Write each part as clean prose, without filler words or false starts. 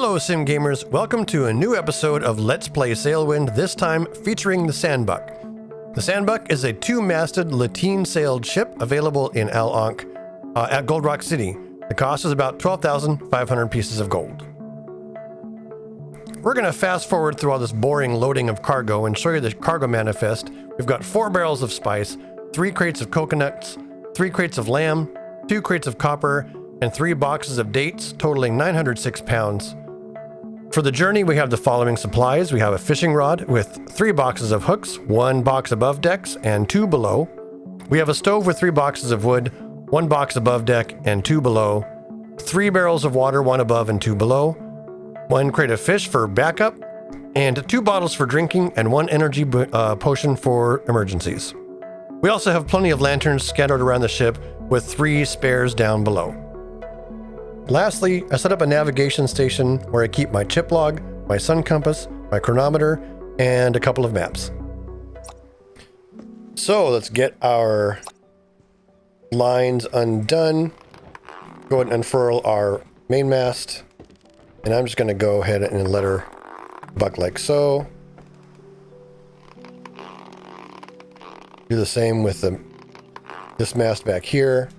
Hello Sim Gamers, welcome to a new episode of Let's Play Sailwind, this time featuring the Sanbuq. The Sanbuq is a two-masted lateen-sailed ship available in Al Ankh at Gold Rock City. The cost is about 12,500 pieces of gold. We're going to fast forward through all this boring loading of cargo and show you the cargo manifest. We've got 4 barrels of spice, 3 crates of coconuts, 3 crates of lamb, 2 crates of copper, and 3 boxes of dates, totaling 906 pounds. For the journey, we have the following supplies. We have a fishing rod with 3 boxes of hooks, 1 box above decks, and 2 below. We have a stove with 3 boxes of wood, 1 box above deck, and 2 below. 3 barrels of water, 1 above and 2 below. 1 crate of fish for backup, and 2 bottles for drinking, and 1 energy potion for emergencies. We also have plenty of lanterns scattered around the ship, with 3 spares down below. Lastly, I set up a navigation station where I keep my chip log, my sun compass, my chronometer, and a couple of maps. So let's get our lines undone. Go ahead and unfurl our mainmast. And I'm just going to go ahead and let her buck like so. Do the same with this mast back here.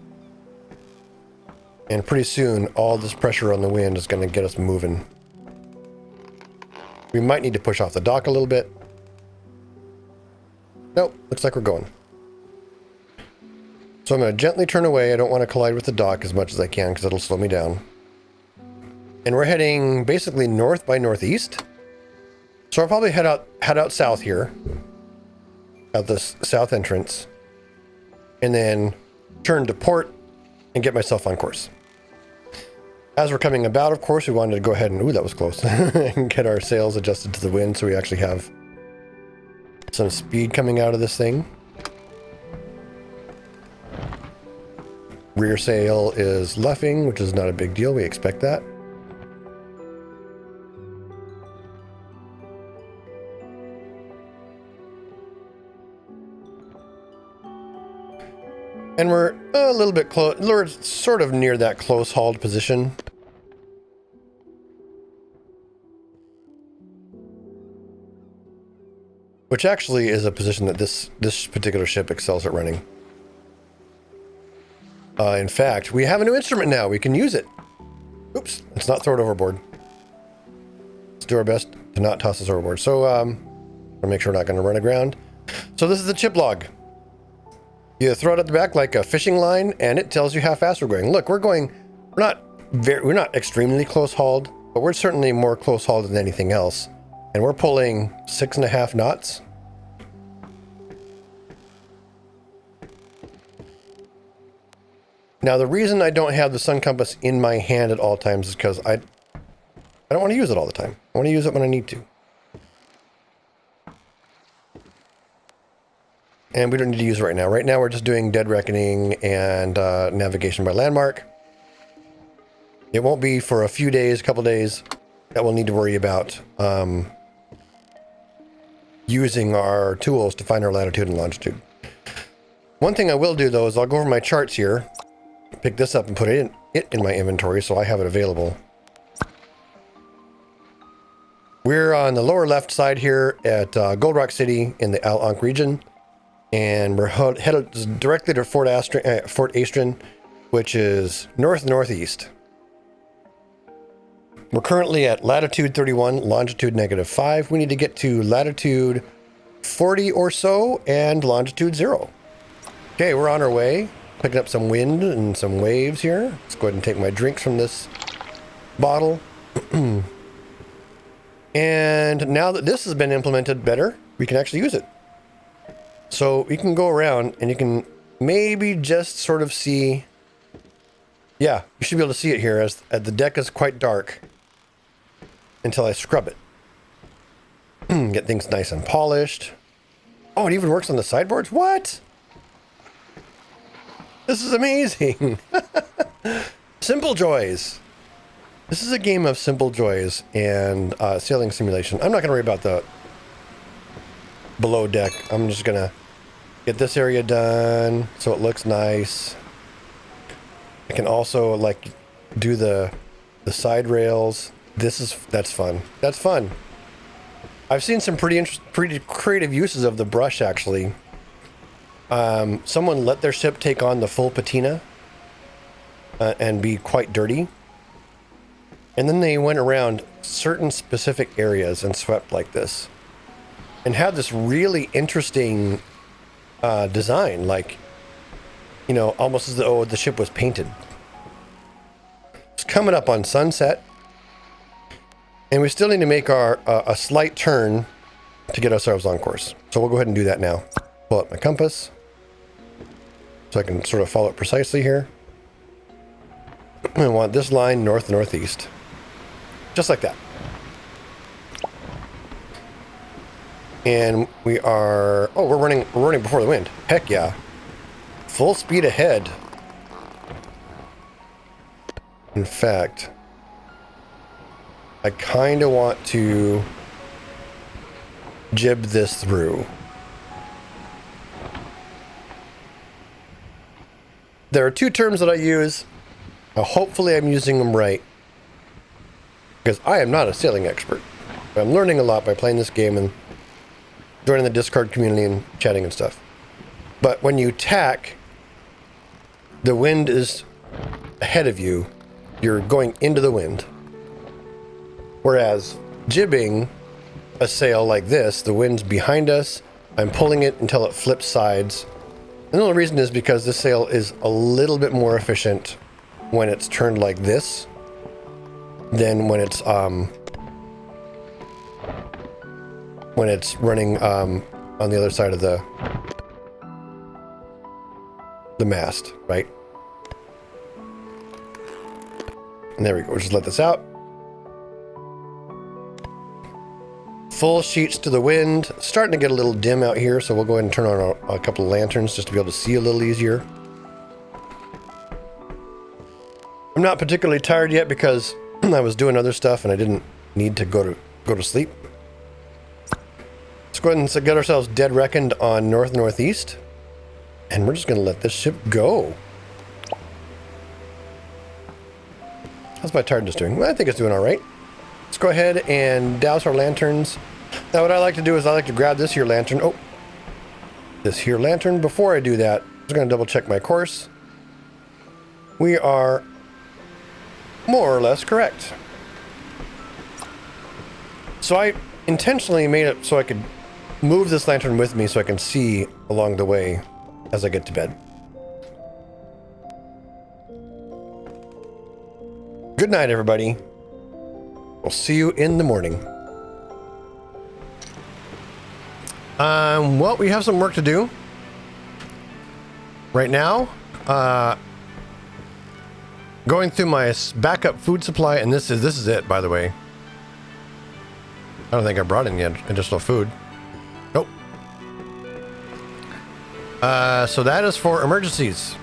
And pretty soon, all this pressure on the wind is going to get us moving. We might need to push off the dock a little bit. Nope, looks like we're going. So I'm going to gently turn away. I don't want to collide with the dock as much as I can because it'll slow me down. And we're heading basically north by northeast. So I'll probably head out south here. Out this south entrance. And then turn to port and get myself on course. As we're coming about, of course, we wanted to go ahead and, ooh, that was close, and get our sails adjusted to the wind so we actually have some speed coming out of this thing. Rear sail is luffing, which is not a big deal. We expect that. And we're a little bit close, we're sort of near that close hauled position. Which actually is a position that this particular ship excels at running. In fact, we have a new instrument now. We can use it. Oops, let's not throw it overboard. Let's do our best to not toss this overboard. So, I'll make sure we're not going to run aground. So this is the chip log. You throw it at the back like a fishing line, and it tells you how fast we're going. Look, we're not extremely close hauled, but we're certainly more close hauled than anything else. And we're pulling 6.5 knots. Now, the reason I don't have the sun compass in my hand at all times is because I don't want to use it all the time. I want to use it when I need to. And we don't need to use it right now. Right now, we're just doing dead reckoning and navigation by landmark. It won't be for a few days, a couple days, that we'll need to worry about using our tools to find our latitude and longitude. One thing I will do, though, is I'll go over my charts here, pick this up and put it in my inventory so I have it available. We're on the lower left side here at Gold Rock City in the Al Ankh region. And we're headed directly to Fort Astron, which is northeast. We're currently at latitude 31, longitude -5. We need to get to latitude 40 or so and longitude 0. Okay, we're on our way, picking up some wind and some waves here. Let's go ahead and take my drinks from this bottle. And now that this has been implemented better, we can actually use it. So you can go around and you can maybe just sort of see, yeah, you should be able to see it here as the deck is quite dark until I scrub it. Get things nice and polished. Oh, it even works on the sideboards? What? This is amazing. Simple joys. This is a game of simple joys and sailing simulation. I'm not going to worry about the below deck. I'm just going to get this area done so it looks nice. I can also like do the side rails That's fun. That's fun. I've seen some pretty creative uses of the brush, actually. Someone let their ship take on the full patina and be quite dirty. And then they went around certain specific areas and swept like this. And had this really interesting design, like, you know, almost as though the ship was painted. It's coming up on sunset. And we still need to make a slight turn to get ourselves on course. So we'll go ahead and do that now. Pull up my compass so I can sort of follow it precisely here. I want this line north-northeast. Just like that. And we are... Oh, we're running before the wind. Heck yeah. Full speed ahead. In fact, I kind of want to jib this through. There are two terms that I use. Hopefully I'm using them right, because I am not a sailing expert. I'm learning a lot by playing this game and joining the Discord community and chatting and stuff. But when you tack, the wind is ahead of you. You're going into the wind. Whereas jibbing a sail like this, the wind's behind us. I'm pulling it until it flips sides. And the only reason is because this sail is a little bit more efficient when it's turned like this than when it's running on the other side of the mast, right? And there we go. We'll just let this out. Full sheets to the wind. Starting to get a little dim out here, so we'll go ahead and turn on a couple of lanterns just to be able to see a little easier. I'm not particularly tired yet because I was doing other stuff and I didn't need to go to sleep. Let's go ahead and get ourselves dead reckoned on north-northeast. And we're just going to let this ship go. How's my tiredness doing? Well, I think it's doing all right. Let's go ahead and douse our lanterns. Now what I like to do is I like to grab this here lantern. Oh, this here lantern. Before I do that, I'm just going to double check my course. We are more or less correct. So I intentionally made it so I could move this lantern with me so I can see along the way as I get to bed. Good night, everybody. We'll see you in the morning. Well, we have some work to do. Right now, going through my backup food supply, and this is it, by the way. I don't think I brought any additional food. Nope. So that is for emergencies.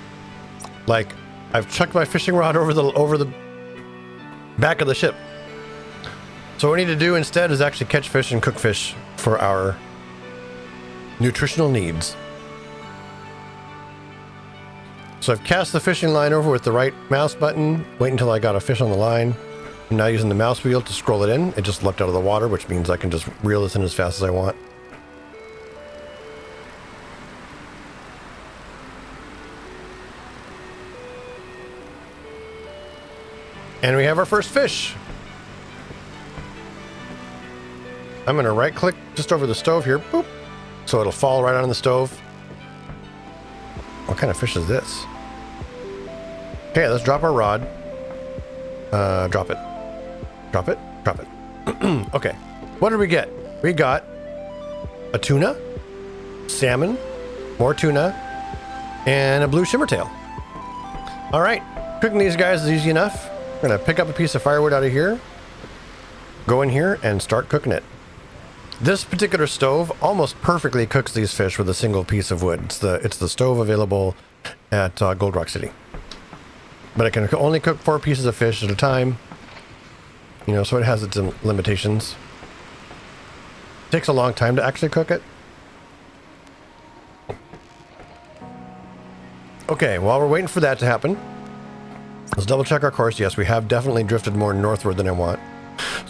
Like, I've chucked my fishing rod over the back of the ship. So what we need to do instead is actually catch fish and cook fish for our nutritional needs. So I've cast the fishing line over with the right mouse button. Wait until I got a fish on the line. I'm now using the mouse wheel to scroll it in. It just leapt out of the water, which means I can just reel this in as fast as I want. And we have our first fish. I'm going to right click just over the stove here. Boop. So it'll fall right on the stove. What kind of fish is this? Okay, let's drop our rod. Drop it. Drop it. Drop it. Okay. What did we get? We got a tuna, salmon, more tuna, and a blue shimmertail. All right. Cooking these guys is easy enough. I'm going to pick up a piece of firewood out of here, go in here, and start cooking it. This particular stove almost perfectly cooks these fish with a single piece of wood. It's the stove available at Gold Rock City. But it can only cook 4 pieces of fish at a time. You know, so it has its limitations. It takes a long time to actually cook it. Okay, while we're waiting for that to happen, let's double check our course. Yes, we have definitely drifted more northward than I want.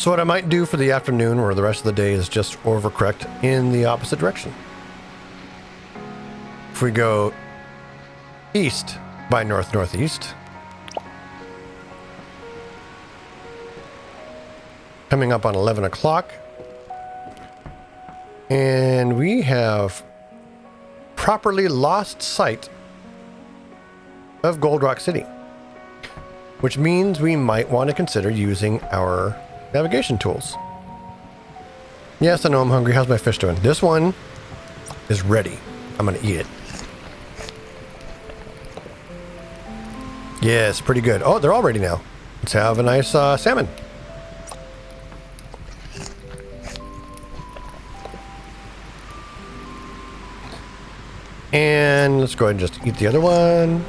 So what I might do for the afternoon or the rest of the day is just overcorrect in the opposite direction. If we go east by north-northeast, coming up on 11 o'clock, and we have properly lost sight of Gold Rock City, which means we might want to consider using our navigation tools. Yes, I know I'm hungry. How's my fish doing? This one is ready. I'm going to eat it. Yes, pretty good. Oh, they're all ready now. Let's have a nice salmon. And let's go ahead and just eat the other one.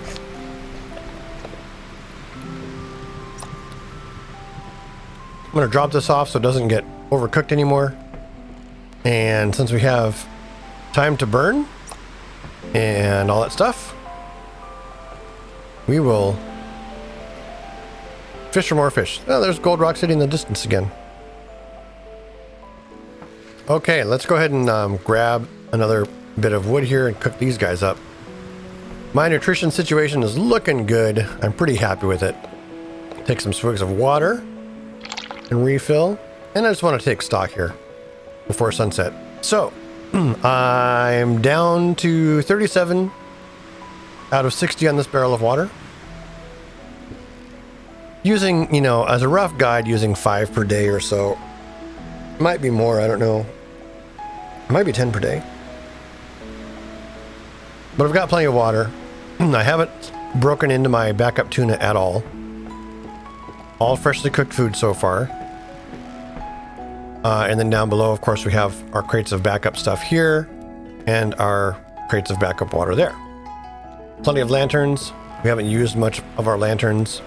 I'm going to drop this off so it doesn't get overcooked anymore. And since we have time to burn and all that stuff, we will fish for more fish. Oh, there's Gold Rock City in the distance again. Okay, let's go ahead and grab another bit of wood here and cook these guys up. My nutrition situation is looking good. I'm pretty happy with it. Take some swigs of water and refill. And I just want to take stock here before sunset. So, I'm down to 37 out of 60 on this barrel of water. Using, you know, as a rough guide, using 5 per day or so. Might be more, I don't know. It might be 10 per day. But I've got plenty of water. I haven't broken into my backup tuna at all. All freshly cooked food so far. And then down below, of course, we have our crates of backup stuff here and our crates of backup water there. Plenty of lanterns. We haven't used much of our lanterns.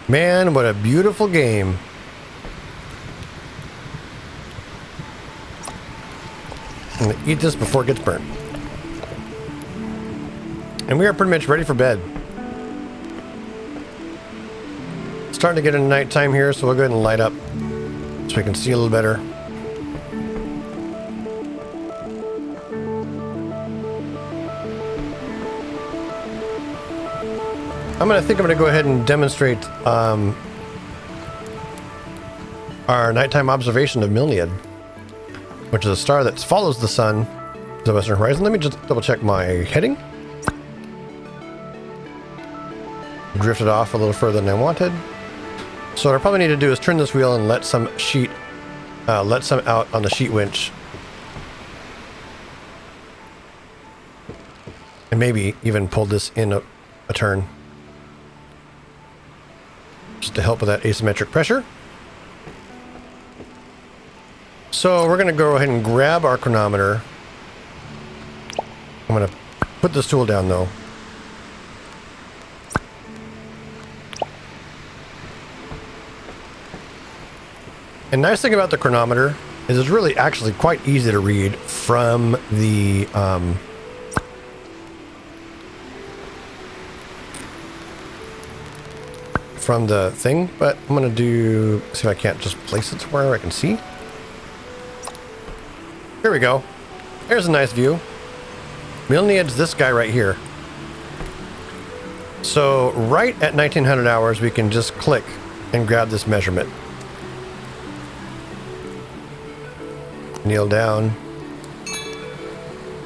Man, what a beautiful game. I'm gonna eat this before it gets burnt. And we are pretty much ready for bed. It's starting to get into nighttime here, so we'll go ahead and light up so we can see a little better. I'm going to go ahead and demonstrate our nighttime observation of Milnead, which is a star that follows the sun to the western horizon. Let me just double check my heading. Drifted off a little further than I wanted. So what I probably need to do is turn this wheel and let some out on the sheet winch. And maybe even pull this in a turn. Just to help with that asymmetric pressure. So we're going to go ahead and grab our chronometer. I'm going to put this tool down though. And nice thing about the chronometer is it's really actually quite easy to read from the thing, but I'm gonna see if I can't just place it somewhere I can see. Here we go. There's a nice view. Milnead's this guy right here. So right at 1900 hours, we can just click and grab this measurement. Kneel down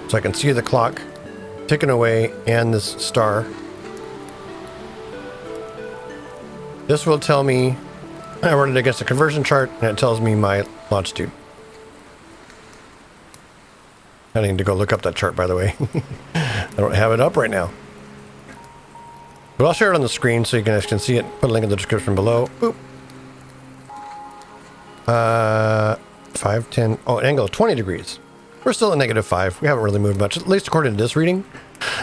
so I can see the clock taken away and this star. This will tell me, I run it against a conversion chart and it tells me my longitude. I need to go look up that chart, by the way. I don't have it up right now. But I'll share it on the screen so you guys can see it. Put a link in the description below. Boop. 5, 10, oh, an angle of 20 degrees. We're still at -5. We haven't really moved much, at least according to this reading.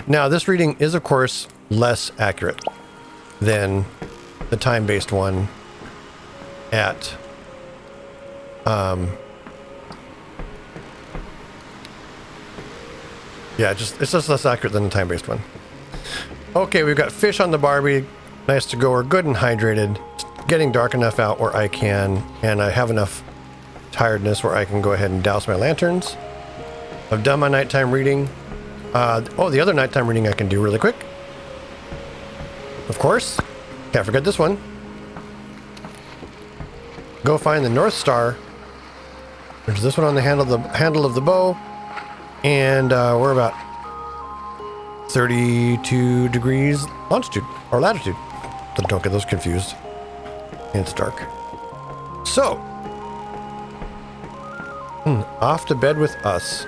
Now, this reading is, of course, less accurate than the time-based one at yeah, it's just less accurate than the time-based one. Okay, we've got fish on the barbie. Nice to go. We're good and hydrated. It's getting dark enough out where I can, and I have enough tiredness where I can go ahead and douse my lanterns. I've done my nighttime reading. Oh, the other nighttime reading I can do really quick. Of course. Can't forget this one. Go find the North Star. There's this one on the handle of the bow. And we're about 32 degrees longitude or latitude. Don't get those confused. And it's dark. So, off to bed with us.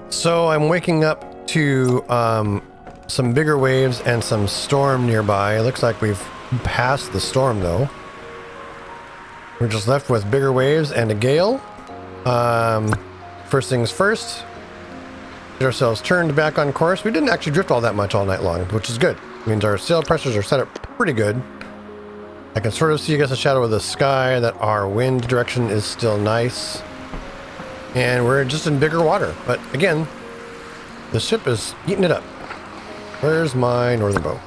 So I'm waking up to some bigger waves and some storm nearby. It looks like we've passed the storm though. We're just left with bigger waves and a gale. First things first, get ourselves turned back on course. We didn't actually drift all that much all night long, which is good. It means our sail pressures are set up pretty good. I can sort of see against the shadow of the sky that our wind direction is still nice. And we're just in bigger water. But again, the ship is eating it up. Where's my northern bow?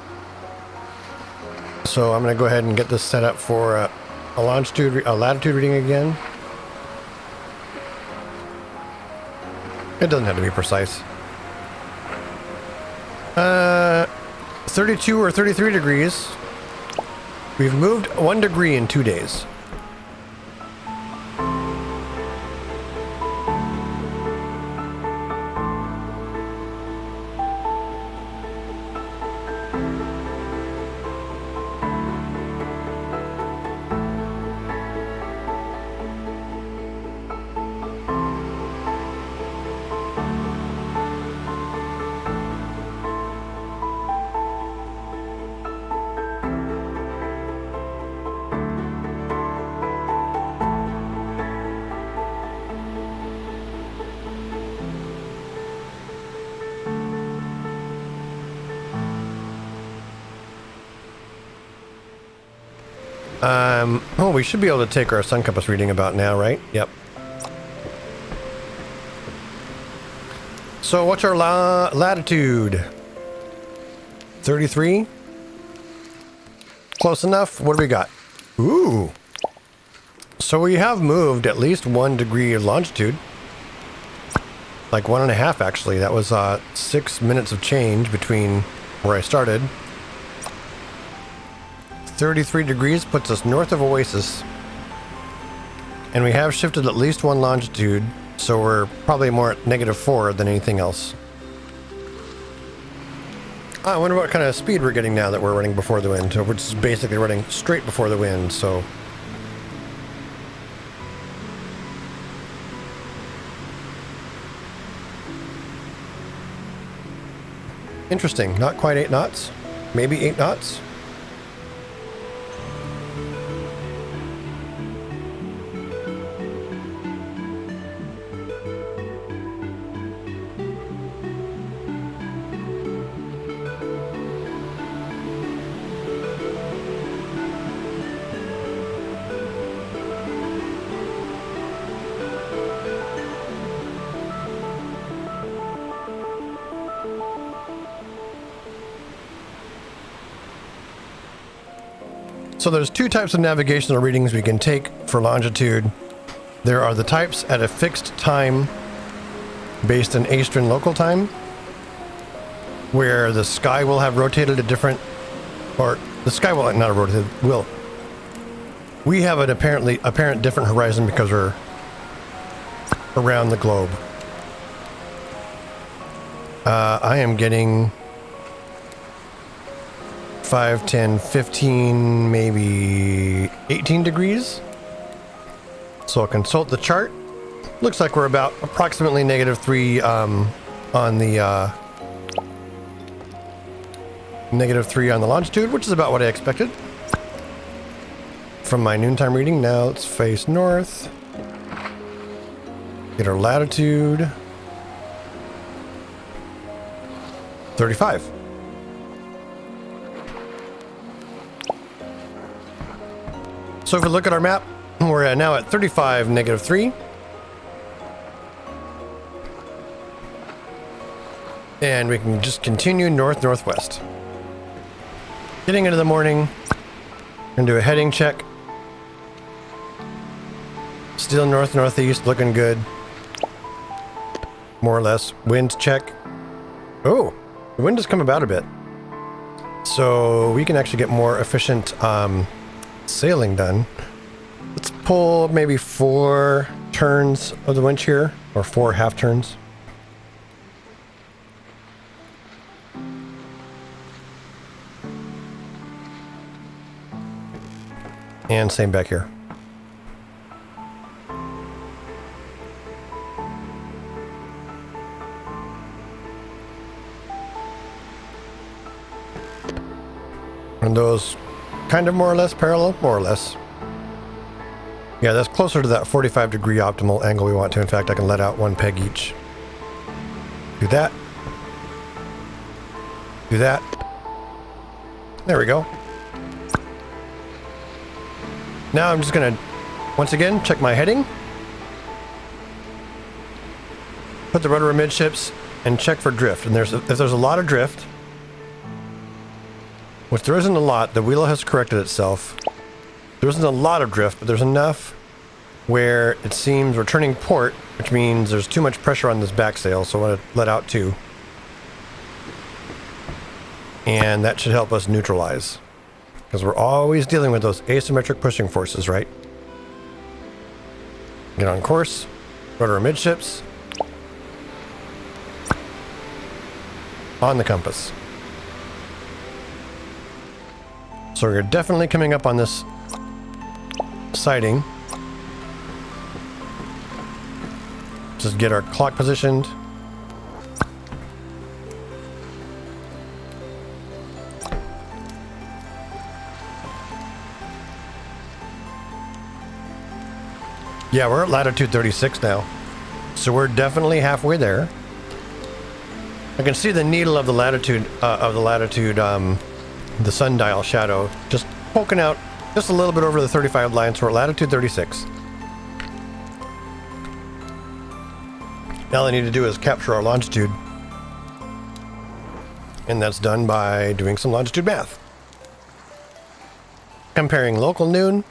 So I'm going to go ahead and get this set up for a latitude reading again. It doesn't have to be precise. 32 or 33 degrees. We've moved 1 degree in 2 days. Oh, we should be able to take our sun compass reading about now, right? Yep. So what's our latitude? 33? Close enough. What do we got? Ooh. So we have moved at least 1 degree of longitude. Like 1.5 actually. That was 6 minutes of change between where I started. 33 degrees puts us north of Oasis. And we have shifted at least 1 longitude, so we're probably more at -4 than anything else. I wonder what kind of speed we're getting now that we're running before the wind. So we're just basically running straight before the wind, so... Interesting. Not quite 8 knots. Maybe 8 knots. So there's 2 types of navigational readings we can take for longitude. There are the types at a fixed time based in Eastern local time, where the sky will have rotated a different, or the sky will not have rotated, will. We have an apparent different horizon because we're around the globe. I am getting 5, 10, 15, maybe 18 degrees. So I'll consult the chart. Looks like we're about approximately -3 on the -3 on the longitude, which is about what I expected from my noontime reading. Now let's face north. Get our latitude. 35. So if we look at our map, we're now at 35, -3. And we can just continue north-northwest. Getting into the morning, gonna do a heading check. Still north-northeast, looking good. More or less. Wind check. Oh, the wind has come about a bit. So we can actually get more efficient sailing done. Let's pull maybe 4 turns of the winch here, or 4 half turns. And same back here. And those kind of more or less parallel, more or less. Yeah, that's closer to that 45-degree optimal angle we want to. In fact, I can let out 1 peg each. Do that. Do that. There we go. Now I'm just gonna, once again, check my heading. Put the rudder amidships and check for drift. And if there's a lot of drift, which there isn't a lot, the wheel has corrected itself. There isn't a lot of drift, but there's enough where it seems we're turning port, which means there's too much pressure on this back sail, so I want to let out 2. And that should help us neutralize. Because we're always dealing with those asymmetric pushing forces, right? Get on course, rudder amidships, on the compass. So we're definitely coming up on this sighting. Just get our clock positioned. Yeah, we're at latitude 36 now. So we're definitely halfway there. I can see the needle of the latitude, the sundial shadow just poking out just a little bit over the 35 line, so we're at latitude 36. Now all I need to do is capture our longitude. And that's done by doing some longitude math. Comparing local noon,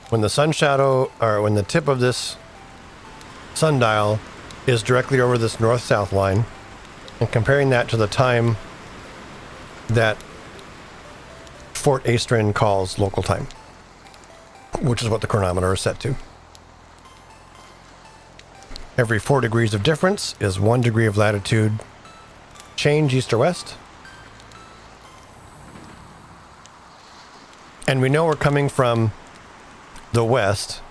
when the sun shadow, or when the tip of this sundial is directly over this north-south line, and comparing that to the time that Fort Astrin calls local time, which is what the chronometer is set to. Every 4 degrees of difference is 1 degree of latitude change east or west. And we know we're coming from the west,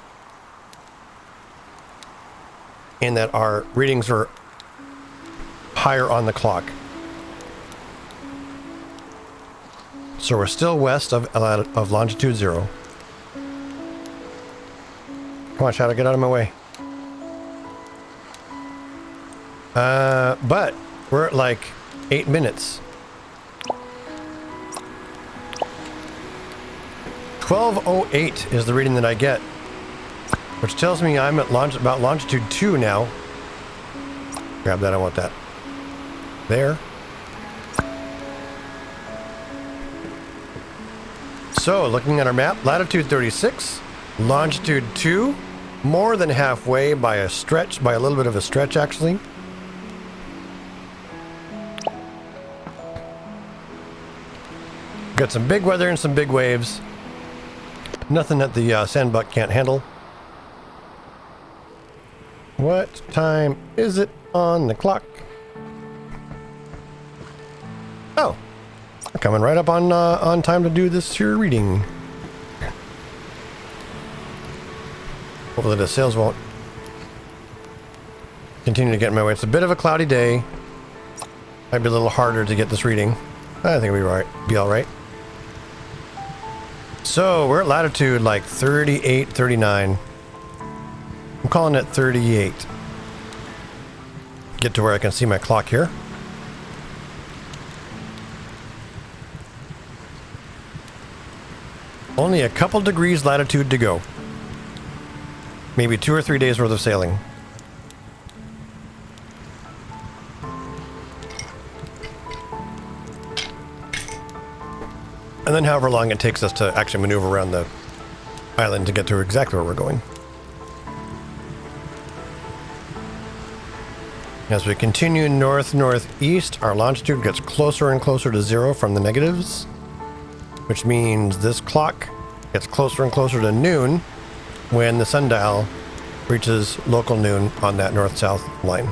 in that our readings are higher on the clock. So we're still west of longitude 0. Come on, Shadow, get out of my way. But we're at like 8 minutes. 12:08 is the reading that I get, which tells me I'm at about longitude 2 now. Grab that, I want that. There. So, looking at our map, latitude 36, longitude 2, more than halfway by a stretch, by a little bit of a stretch actually. Got some big weather and some big waves. Nothing that the Sanbuq can't handle. What time is it on the clock? Oh, we're coming right up on time to do this here reading. Hopefully the sails won't continue to get in my way. It's a bit of a cloudy day. Might be a little harder to get this reading. I think it'll be all right. So we're at latitude like 38, 39. I'm calling it 38. Get to where I can see my clock here. Only a couple degrees latitude to go. Maybe 2 or 3 days worth of sailing. And then however long it takes us to actually maneuver around the island to get to exactly where we're going. As we continue north-northeast, our longitude gets closer and closer to 0 from the negatives, which means this clock gets closer and closer to noon when the sundial reaches local noon on that north-south line.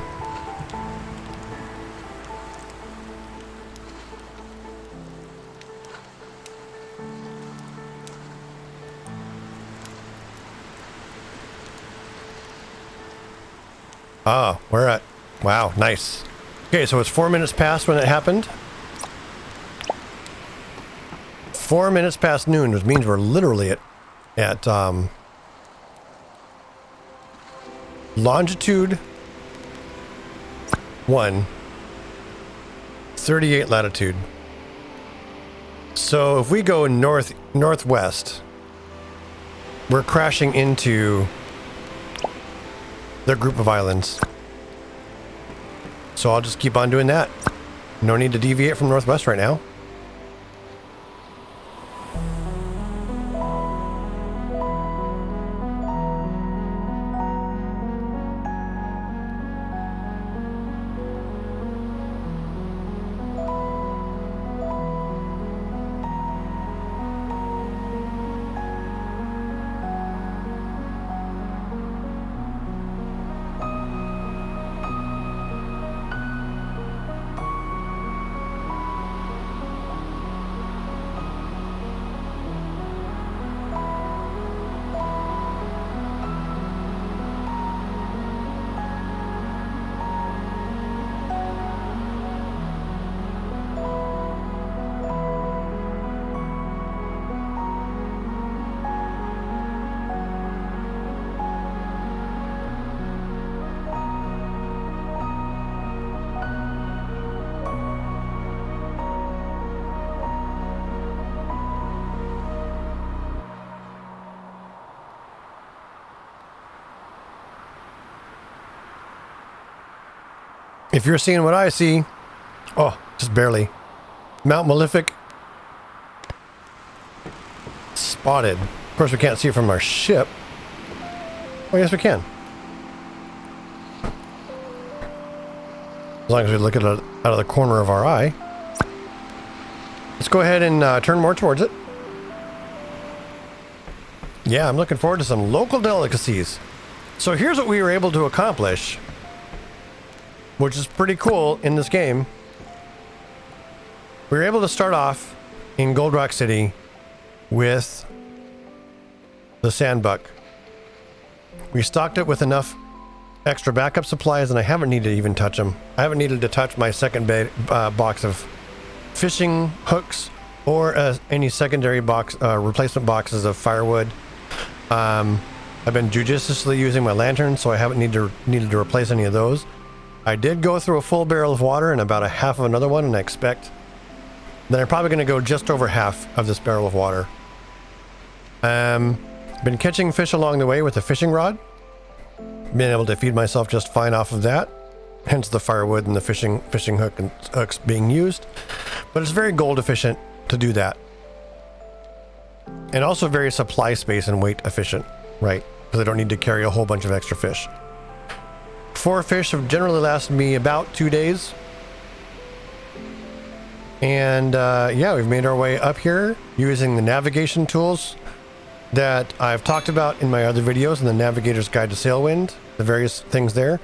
Ah, we're at... Wow, nice. Okay, so it's 4 minutes past when it happened. 4 minutes past noon, which means we're literally at longitude 1, 38 latitude. So if we go northwest, we're crashing into their group of islands. So I'll just keep on doing that. No need to deviate from northwest right now. If you're seeing what I see, oh, just barely. Mount Malefic spotted. Of course, we can't see it from our ship. Oh, yes, we can. As long as we look at it out of the corner of our eye. Let's go ahead and turn more towards it. Yeah, I'm looking forward to some local delicacies. So here's what we were able to accomplish, which is pretty cool in this game. We were able to start off in Gold Rock City with the Sanbuq. We stocked it with enough extra backup supplies, and I haven't needed to even touch them. I haven't needed to touch my second box of fishing hooks or any secondary box replacement boxes of firewood. I've been judiciously using my lantern, so I haven't needed to replace any of those. I did go through a full barrel of water and about a half of another one, and I expect that I'm probably going to go just over half of this barrel of water. Been catching fish along the way with a fishing rod. Been able to feed myself just fine off of that. Hence the firewood and the fishing hooks being used. But it's very gold efficient to do that. And also very supply space and weight efficient, right? Because I don't need to carry a whole bunch of extra fish. 4 fish have generally lasted me about 2 days. And yeah, we've made our way up here using the navigation tools that I've talked about in my other videos in the Navigator's Guide to Sailwind, the various things there.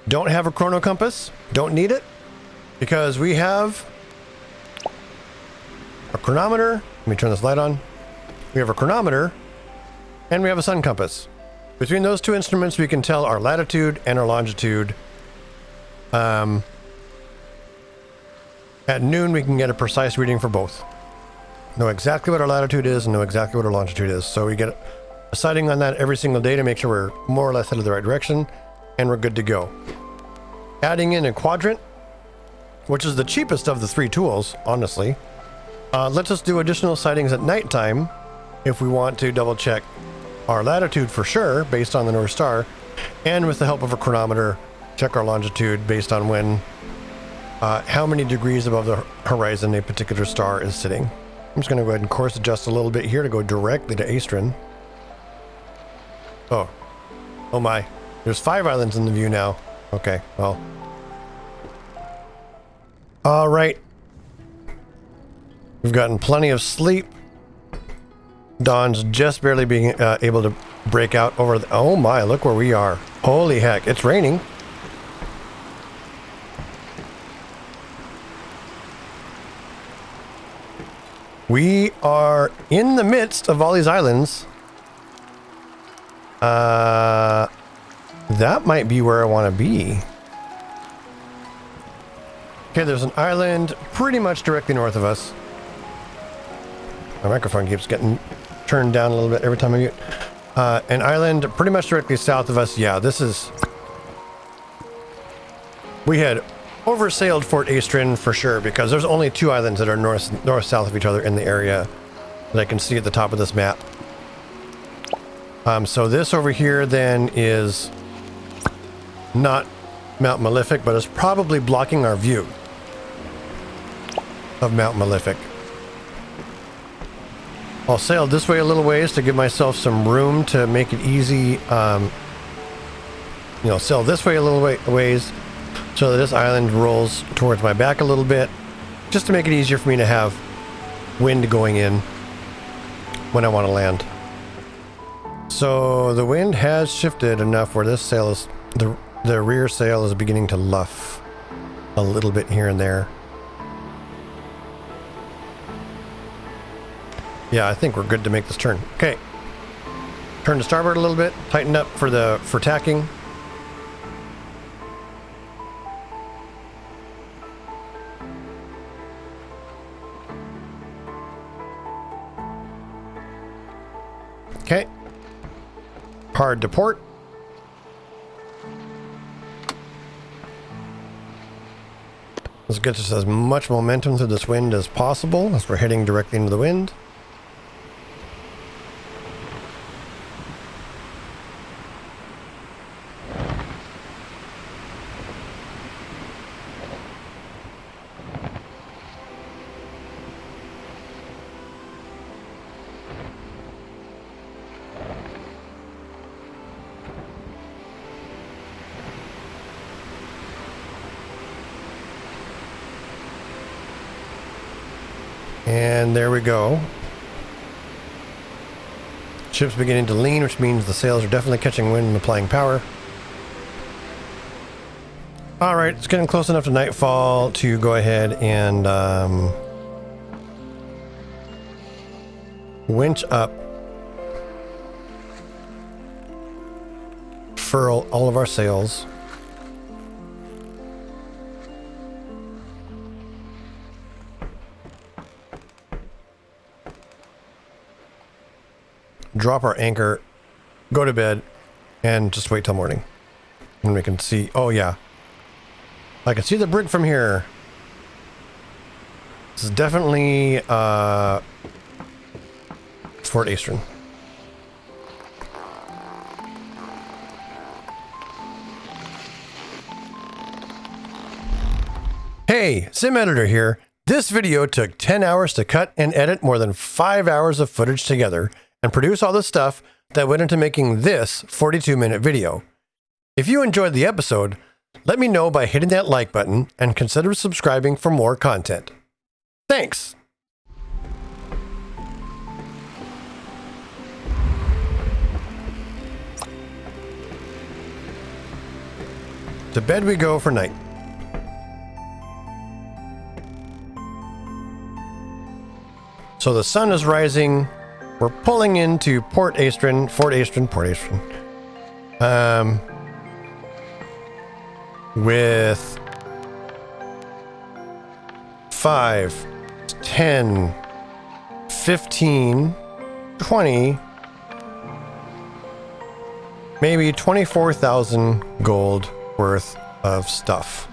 Don't have a chrono compass, don't need it, because we have a chronometer. Let me turn this light on. We have a chronometer and we have a sun compass. Between those two instruments, we can tell our latitude and our longitude. At noon, we can get a precise reading for both. Know exactly what our latitude is and know exactly what our longitude is. So we get a sighting on that every single day to make sure we're more or less headed the right direction, and we're good to go. Adding in a quadrant, which is the cheapest of the three tools, honestly, lets us do additional sightings at nighttime if we want to double check our latitude for sure based on the North Star, and with the help of a chronometer, check our longitude based on when, how many degrees above the horizon a particular star is sitting. I'm just going to go ahead and course adjust a little bit here to go directly to Astron. Oh my, there's 5 islands in the view now. Okay, well. All right. We've gotten plenty of sleep. Dawn's just barely being able to break out over the... Oh my, look where we are. Holy heck, it's raining. We are in the midst of all these islands. That might be where I want to be. Okay, there's an island pretty much directly north of us. My microphone keeps getting turned down a little bit every time I mute. An island pretty much directly south of us. Yeah, this is... We had oversailed Fort Astron for sure, because there's only 2 islands that are north-south of each other in the area that I can see at the top of this map. So this over here then is not Mount Malefic, but it's probably blocking our view of Mount Malefic. I'll sail this way a little ways to give myself some room to make it easy. Sail this way a little ways so that this island rolls towards my back a little bit, just to make it easier for me to have wind going in when I want to land. So the wind has shifted enough where this sail is, the rear sail is beginning to luff a little bit here and there. Yeah, I think we're good to make this turn. Okay. Turn to starboard a little bit, tighten up for tacking. Okay. Hard to port. Let's get us as much momentum through this wind as possible as we're heading directly into the wind. And there we go. Ship's beginning to lean, which means the sails are definitely catching wind and applying power. Alright, it's getting close enough to nightfall to go ahead and winch up, furl all of our sails. Drop our anchor, go to bed, and just wait till morning. And we can see, oh yeah, I can see the brig from here. This is definitely Fort Astron. Hey, Sim Editor here. This video took 10 hours to cut and edit more than 5 hours of footage together and produce all the stuff that went into making this 42-minute video. If you enjoyed the episode, let me know by hitting that like button and consider subscribing for more content. Thanks! To bed we go for night. So the sun is rising. We're pulling into Fort Astron. With 5, 10, 15, 20, maybe 24,000 gold worth of stuff.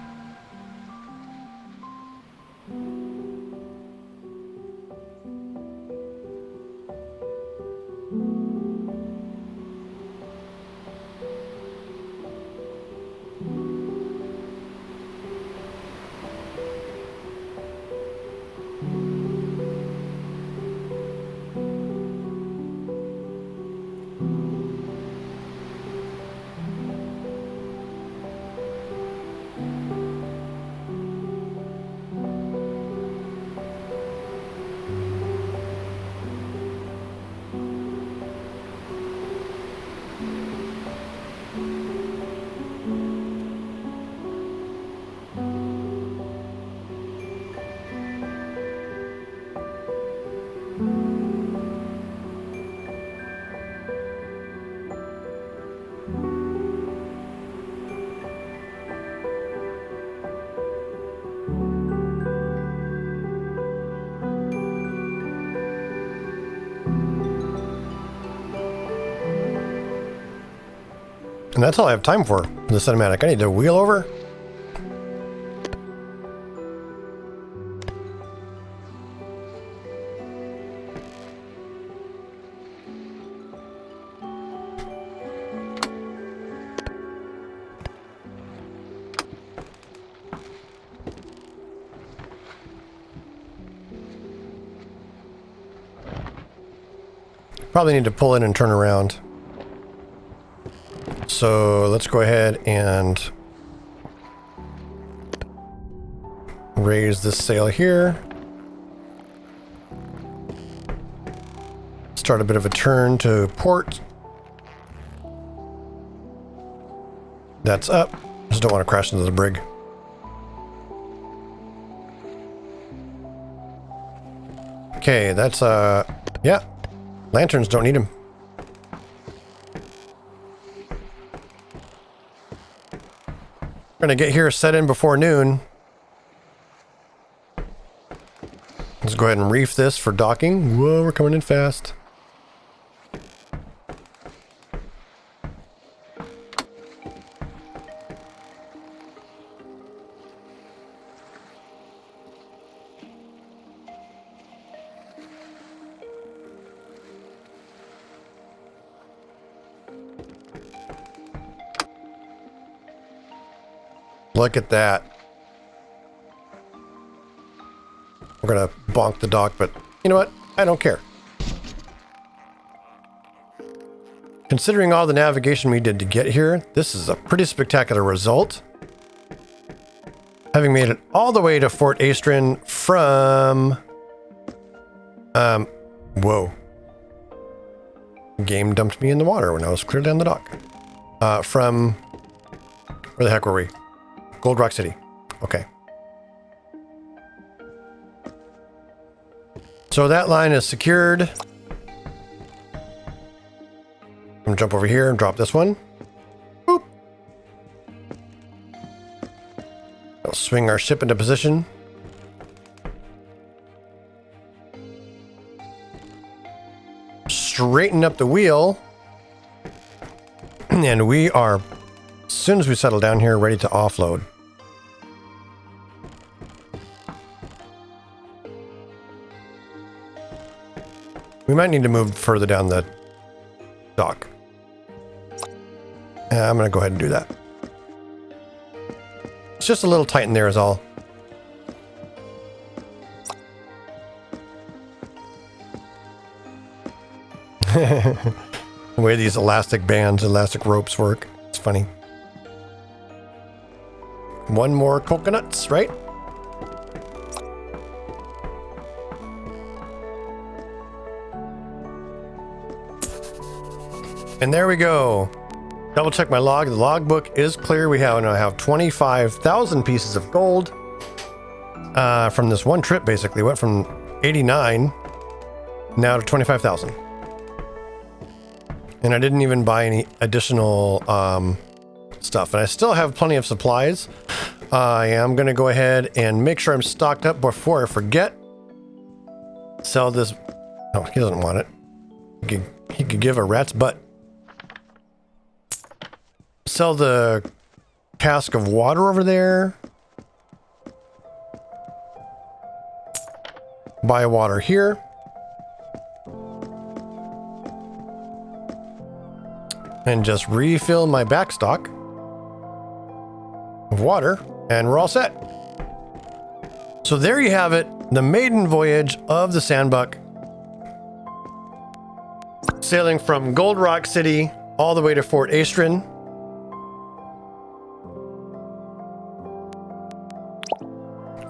And that's all I have time for the cinematic. I need to wheel over. Probably need to pull in and turn around. So let's go ahead and raise this sail here. Start a bit of a turn to port. That's up. Just don't want to crash into the brig. Okay, that's yeah. Lanterns don't need them. We're gonna get here set in before noon. Let's go ahead and reef this for docking. Whoa, we're coming in fast. Look at that. We're gonna bonk the dock, but you know what? I don't care. Considering all the navigation we did to get here, this is a pretty spectacular result. Having made it all the way to Fort Astron from... whoa. Game dumped me in the water when I was clearly on the dock. From... where the heck were we? Gold Rock City. Okay. So that line is secured. I'm gonna jump over here and drop this one. Boop. I'll swing our ship into position. Straighten up the wheel. And we are, as soon as we settle down here, ready to offload. We might need to move further down the dock. I'm going to go ahead and do that. It's just a little tight in there is all. The way these elastic bands, elastic ropes work. It's funny. One more coconuts, right? And there we go. Double check my log. The logbook is clear. We now have 25,000 pieces of gold from this one trip. Basically, went from 89 now to 25,000. And I didn't even buy any additional stuff. And I still have plenty of supplies. I am going to go ahead and make sure I'm stocked up before I forget. Sell this. Oh, he doesn't want it. He could give a rat's butt. Sell the cask of water over there. Buy water here. And just refill my backstock of water, and we're all set. So there you have it, the maiden voyage of the Sanbuq, sailing from Gold Rock City all the way to Fort Astron.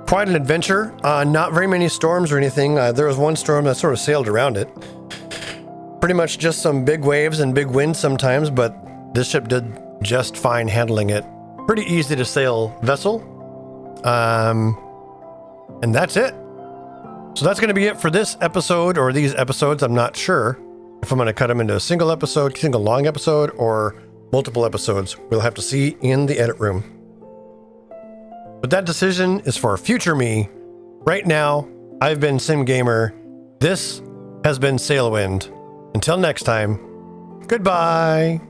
Quite an adventure. Not very many storms or anything. There was one storm that sort of sailed around it. Pretty much just some big waves and big winds sometimes, but this ship did just fine handling it. Pretty easy to sail vessel. And that's it. So that's going to be it for this episode, or these episodes. I'm not sure if I'm going to cut them into a single episode, single long episode, or multiple episodes. We'll have to see in the edit room. But that decision is for future me. Right now, I've been SimGamer. This has been Sailwind. Until next time, goodbye.